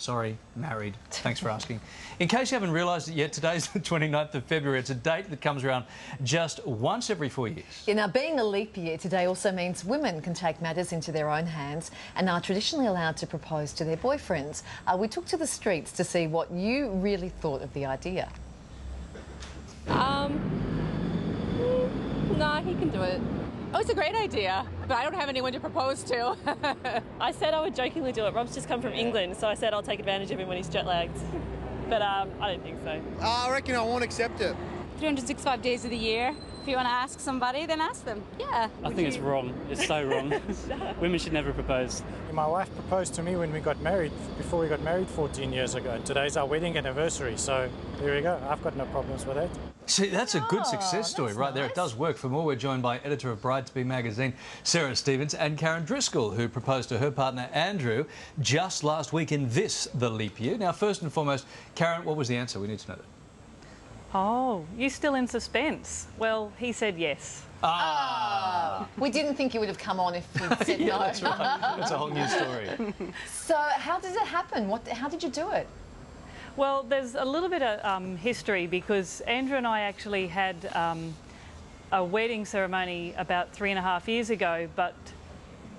Sorry, married. Thanks for asking. In case you haven't realised it yet, today's the 29th of February. It's a date that comes around just once every 4 years. Yeah, now, being a leap year today also means women can take matters into their own hands and are traditionally allowed to propose to their boyfriends. We took to the streets to see what you really thought of the idea. No, he can do it. Oh, it's a great idea, but I don't have anyone to propose to. I said I would jokingly do it. Rob's just come from England, so I said I'll take advantage of him when he's jet-lagged. But I don't think so. I reckon I won't accept it. 365 days of the year. If you want to ask somebody, then ask them. Yeah. I think it's wrong. It's so wrong. Women should never propose. My wife proposed to me when we got married, before we got married 14 years ago. Today's our wedding anniversary, so there we go. I've got no problems with that. See, that's a good success story right there. It does work. For more, we're joined by editor of Bride-to-Be magazine, Sarah Stevens, and Karen Driscoll, who proposed to her partner, Andrew, just last week in this, the leap year. Now, first and foremost, Karen, what was the answer? We need to know that. Oh, you're still in suspense. Well, he said yes. We didn't think you would have come on if he'd said no. That's right. That's a whole new story. So how did it happen? How did you do it? Well, there's a little bit of history because Andrew and I actually had a wedding ceremony about 3.5 years ago, but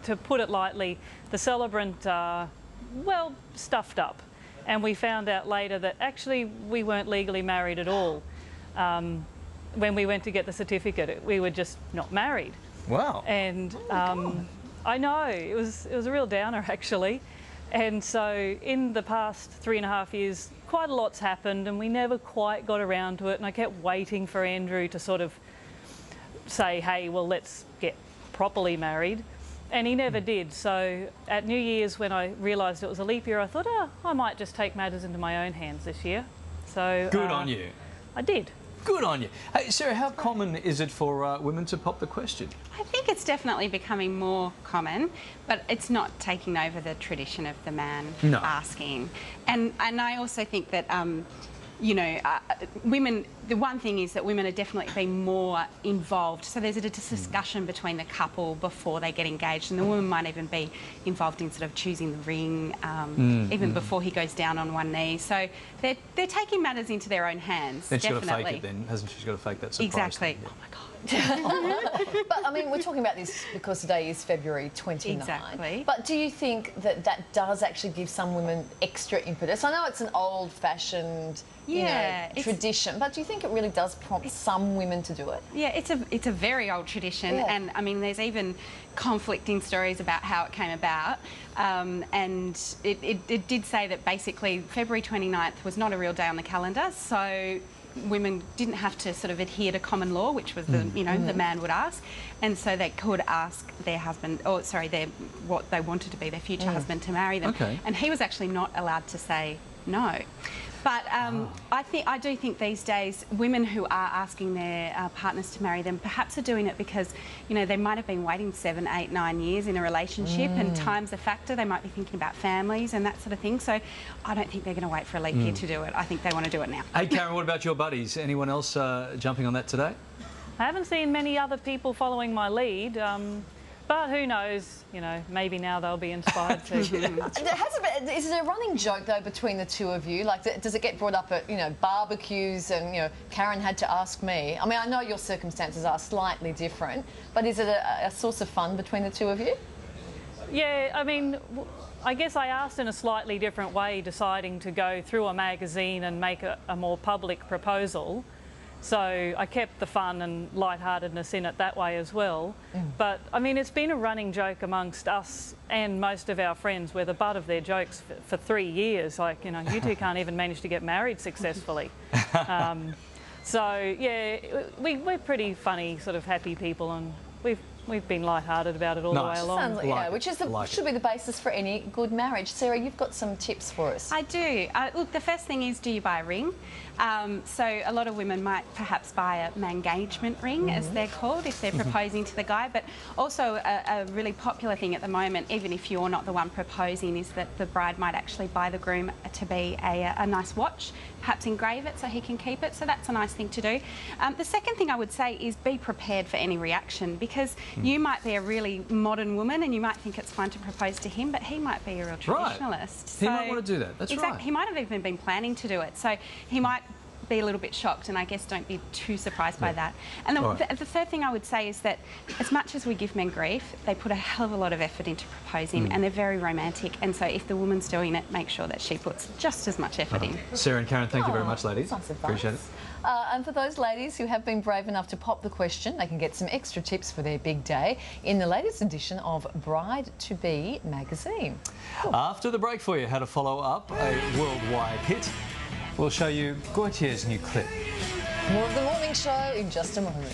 to put it lightly, the celebrant, well, stuffed up. And we found out later that actually we weren't legally married at all. When we went to get the certificate, we were just not married. Wow. And I know, it was a real downer actually. And so in the past 3.5 years, quite a lot's happened and we never quite got around to it. And I kept waiting for Andrew to sort of say, hey, well, let's get properly married. And he never did. So at New Year's, when I realised it was a leap year, I thought, oh, I might just take matters into my own hands this year. So good on you. I did. Good on you. Hey, Sarah, how common is it for women to pop the question? I think it's definitely becoming more common, but it's not taking over the tradition of the man asking. And I also think that you know, women, the one thing is that women are definitely being more involved. So there's a discussion between the couple before they get engaged, and the woman might even be involved in sort of choosing the ring, even before he goes down on one knee. So they're taking matters into their own hands, then she's definitely. got to fake it then, hasn't she? She's got to fake that surprise. Exactly. Thing. Oh my God. But, I mean, we're talking about this because today is February 29. Exactly. But do you think that that does actually give some women extra impetus? I know it's an old-fashioned tradition, but do you think it really does prompt some women to do it? Yeah, it's a very old tradition, and I mean, there's even conflicting stories about how it came about. And it did say that basically February 29th was not a real day on the calendar, so women didn't have to sort of adhere to common law, which was the the man would ask, and so they could ask their husband, or sorry, what they wanted to be their future husband, to marry them. Okay. And he was actually not allowed to say no. But I do think these days women who are asking their partners to marry them perhaps are doing it because, you know, they might have been waiting 7, 8, 9 years in a relationship and time's a factor. They might be thinking about families and that sort of thing. So I don't think they're going to wait for a leap year to do it. I think they want to do it now. Hey, Karen, what about your buddies? Anyone else jumping on that today? I haven't seen many other people following my lead. But who knows, you know, maybe now they'll be inspired to. Is it a running joke, though, between the two of you? Like, does it get brought up at, you know, barbecues and, you know, Karen had to ask me? I mean, I know your circumstances are slightly different, but is it a source of fun between the two of you? Yeah, I mean, I guess I asked in a slightly different way, deciding to go through a magazine and make a more public proposal. So I kept the fun and lightheartedness in it that way as well. But, I mean, it's been a running joke amongst us and most of our friends. We're the butt of their jokes for 3 years. Like, you know, you two can't even manage to get married successfully. So, yeah, we're pretty funny, sort of happy people, and we've been lighthearted about it all the way along. Sounds like, yeah, which is should be the basis for any good marriage. Sarah, you've got some tips for us. I do. Look, the first thing is, do you buy a ring? So a lot of women might perhaps buy a engagement ring, as they're called, if they're proposing to the guy. But also a really popular thing at the moment, even if you're not the one proposing, is that the bride might actually buy the groom to be a nice watch, perhaps engrave it so he can keep it. So that's a nice thing to do. The second thing I would say is be prepared for any reaction, because You might be a really modern woman and you might think it's fun to propose to him, but he might be a real traditionalist. Right. He might want to do that. That's right. He might have even been planning to do it. So he might be a little bit shocked, and I guess don't be too surprised by that. And the third thing I would say is that as much as we give men grief, they put a hell of a lot of effort into proposing, and they're very romantic. And so if the woman's doing it, make sure that she puts just as much effort in. Sarah and Karen, thank you very much, ladies. Nice advice. Appreciate it. And for those ladies who have been brave enough to pop the question, they can get some extra tips for their big day in the latest edition of Bride to Be magazine. After the break for you, how to follow up a worldwide hit. We'll show you Gautier's new clip. More of the morning show in just a moment.